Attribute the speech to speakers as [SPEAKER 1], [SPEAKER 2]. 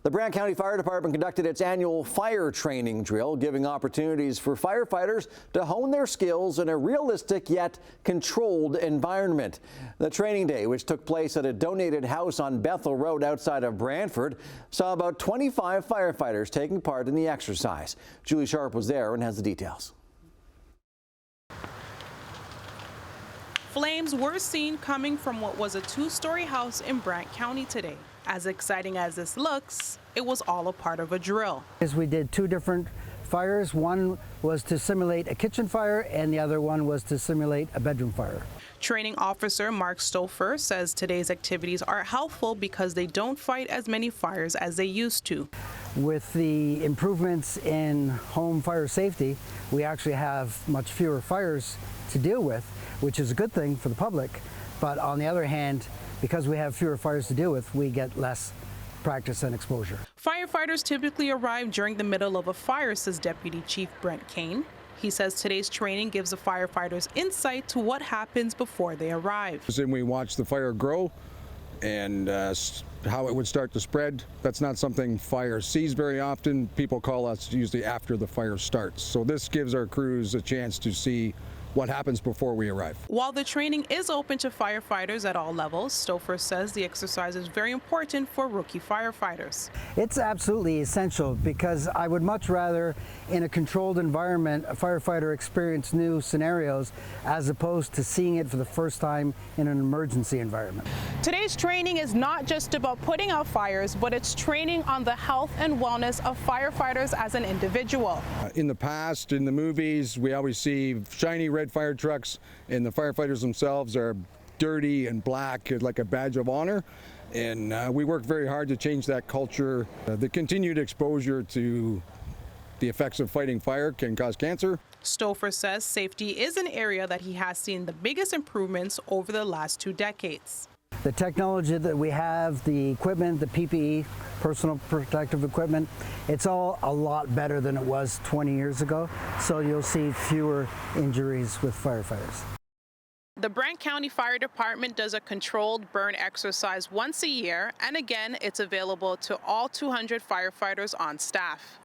[SPEAKER 1] The Brant County Fire Department conducted its annual fire training drill, giving opportunities for firefighters to hone their skills in a realistic yet controlled environment. The training day, which took place at a donated house on Bethel Road outside of Brantford, saw about 25 firefighters taking part in the exercise. Julie Sharp was there and has the details.
[SPEAKER 2] Flames were seen coming from what was a two-story house in Brant County today. As exciting as this looks, it was all a part of a drill.
[SPEAKER 3] We did two different fires. One was to simulate a kitchen fire and the other one was to simulate a bedroom fire.
[SPEAKER 2] Training officer Mark Stouffer says today's activities are helpful because they don't fight as many fires as they used to.
[SPEAKER 3] With the improvements in home fire safety, we actually have much fewer fires to deal with, which is a good thing for the public. But on the other hand, because we have fewer fires to deal with, we get less practice and exposure.
[SPEAKER 2] Firefighters typically arrive during the middle of a fire, says Deputy Chief Brent Kane. He says today's training gives the firefighters insight to what happens before they arrive.
[SPEAKER 4] And we watch the fire grow and how it would start to spread. That's not something fire sees very often. People call us usually after the fire starts. So this gives our crews a chance to see what happens before we arrive.
[SPEAKER 2] While the training is open to firefighters at all levels, Stouffer says the exercise is very important for rookie firefighters.
[SPEAKER 3] It's absolutely essential because I would much rather, in a controlled environment, a firefighter experience new scenarios as opposed to seeing it for the first time in an emergency environment.
[SPEAKER 2] Today's training is not just about putting out fires, but it's training on the health and wellness of firefighters as an individual.
[SPEAKER 4] In the past, in the movies, we always see shiny red fire trucks, and the firefighters themselves are dirty and black, like a badge of honor. And we work very hard to change that culture. The continued exposure to the effects of fighting fire can cause cancer.
[SPEAKER 2] Stouffer says safety is an area that he has seen the biggest improvements over the last 2 decades.
[SPEAKER 3] The technology that we have, the equipment, the PPE, personal protective equipment, it's all a lot better than it was 20 years ago. So you'll see fewer injuries with firefighters.
[SPEAKER 2] The Brant County Fire Department does a controlled burn exercise once a year, and again, it's available to all 200 firefighters on staff.